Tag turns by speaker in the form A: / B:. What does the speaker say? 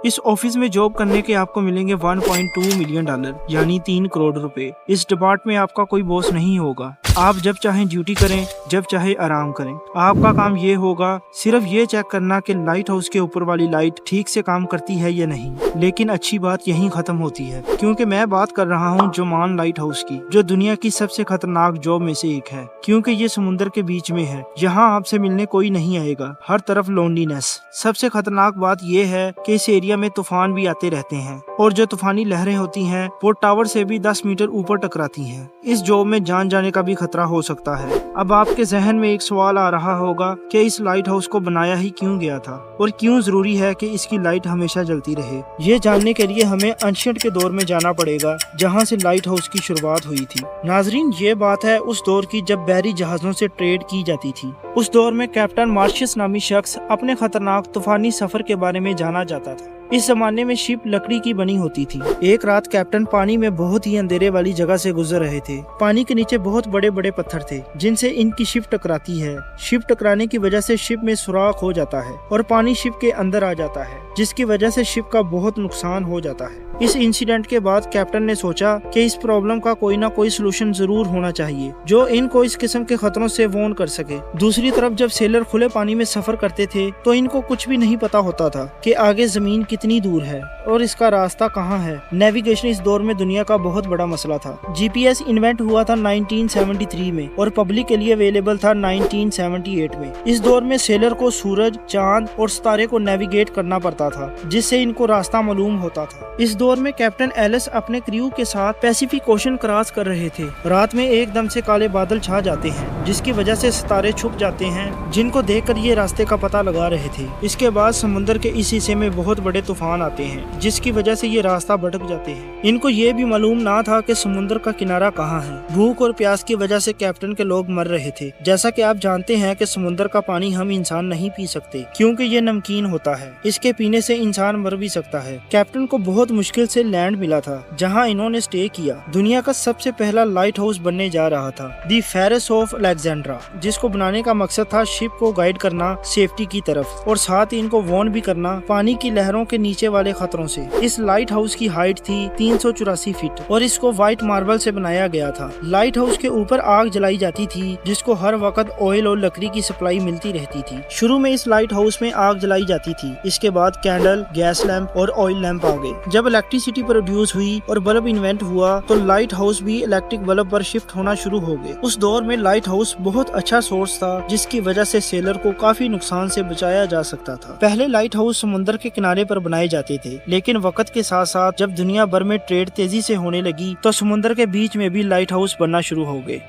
A: इस ऑफिस में जॉब करने के आपको मिलेंगे 1.2 मिलियन डॉलर यानी 3 करोड़ रुपए। इस डिपार्टमेंट में आपका कोई बॉस नहीं होगा। आप जब चाहें ड्यूटी करें, जब चाहे आराम करें। आपका काम ये होगा सिर्फ ये चेक करना कि लाइट हाउस के ऊपर वाली लाइट ठीक से काम करती है या नहीं। लेकिन अच्छी बात यहीं खत्म होती है, क्योंकि मैं बात कर रहा हूँ जोमान लाइट हाउस की, जो दुनिया की सबसे खतरनाक जॉब में से एक है, क्योंकि ये समुद्र के बीच में है। यहाँ आपसे मिलने कोई नहीं आएगा, हर तरफ लोनलीनेस। सबसे खतरनाक बात यह है कि इस एरिया में तूफान भी आते रहते हैं, और जो तूफानी लहरें होती हैं वो टावर से भी 10 मीटर ऊपर टकराती हैं। इस जॉब में जान जाने का भी खतरा हो सकता है। अब आपके जहन में एक सवाल आ रहा होगा कि इस लाइट हाउस को बनाया ही क्यों गया था, और क्यों जरूरी है कि इसकी लाइट हमेशा जलती रहे। ये जानने के लिए हमें एंशिएंट के दौर में जाना पड़ेगा, जहाँ से लाइट हाउस की शुरुआत हुई थी। नाजरीन, ये बात है उस दौर की जब बहरी जहाजों से ट्रेड की जाती थी। उस दौर में कैप्टन मार्शियस नामी शख्स अपने खतरनाक तूफानी सफर के बारे में जाना जाता था। इस जमाने में शिप लकड़ी की बनी होती थी। एक रात कैप्टन पानी में बहुत ही अंधेरे वाली जगह से गुजर रहे थे। पानी के नीचे बहुत बड़े बड़े पत्थर थे, जिनसे इनकी शिप टकराती है। शिप टकराने की वजह से शिप में सुराख हो जाता है और पानी शिप के अंदर आ जाता है, जिसकी वजह से शिप का बहुत नुकसान हो जाता है। इस इंसिडेंट के बाद कैप्टन ने सोचा कि इस प्रॉब्लम का कोई ना कोई सोल्यूशन जरूर होना चाहिए, जो इनको इस किस्म के खतरों से वॉर्न कर सके। दूसरी तरफ जब सेलर खुले पानी में सफर करते थे तो इनको कुछ भी नहीं पता होता था कि आगे जमीन कितनी दूर है और इसका रास्ता कहाँ है। नेविगेशन इस दौर में दुनिया का बहुत बड़ा मसला था। जीपीएस इन्वेंट हुआ था 1973 में और पब्लिक के लिए अवेलेबल था 1978 में। इस दौर में सेलर को सूरज, चांद और सितारे को नेविगेट करना पड़ता था, जिससे इनको रास्ता मालूम होता था। इस दौर में कैप्टन एलिस अपने क्रू के साथ पैसिफिक ओशन क्रॉस कर रहे थे। रात में एकदम से काले बादल छा जाते हैं, जिसकी वजह से सितारे छुप जाते हैं, जिनको देखकर ये रास्ते का पता लगा रहे थे। इसके बाद समुद्र के इस हिस्से में बहुत बड़े तूफान आते हैं, जिसकी वजह से ये रास्ता भटक जाते हैं। इनको ये भी मालूम ना था कि समुद्र का किनारा कहाँ है। भूख और प्यास की वजह से कैप्टन के लोग मर रहे थे। जैसा कि आप जानते हैं कि समुद्र का पानी हम इंसान नहीं पी सकते, क्योंकि ये नमकीन होता है। इसके पीने से इंसान मर भी सकता है। कैप्टन को बहुत मुश्किल से लैंड मिला था, जहाँ इन्होंने स्टे किया। दुनिया का सबसे पहला लाइट हाउस बनने जा रहा था, दी फेरस ऑफ अलेक्जेंड्रा, जिसको बनाने का मकसद था शिप को गाइड करना सेफ्टी की तरफ, और साथ ही इनको वार्न भी करना पानी की लहरों के नीचे वाले खतरों से। इस लाइट हाउस की हाइट थी 384 फीट और इसको व्हाइट मार्बल से बनाया गया था। लाइट हाउस के ऊपर आग जलाई जाती थी, जिसको हर वक्त ऑयल और लकड़ी की सप्लाई मिलती रहती थी। शुरू में इस लाइट हाउस में आग जलाई जाती थी, इसके बाद कैंडल, गैस लैंप और ऑयल लैंप आ गए। जब इलेक्ट्रिसिटी प्रोड्यूस हुई और बल्ब इन्वेंट हुआ तो लाइट हाउस भी इलेक्ट्रिक बल्ब पर शिफ्ट होना शुरू हो गए। उस दौर में लाइट हाउस बहुत अच्छा सोर्स था, जिसकी वजह से सेलर को काफी नुकसान से बचाया जा सकता था। पहले लाइट हाउस समुद्र के किनारे पर बनाए जाते थे, लेकिन वक्त के साथ साथ जब दुनिया भर में ट्रेड तेजी से होने लगी तो समुद्र के बीच में भी लाइट हाउस बनना शुरू हो गए।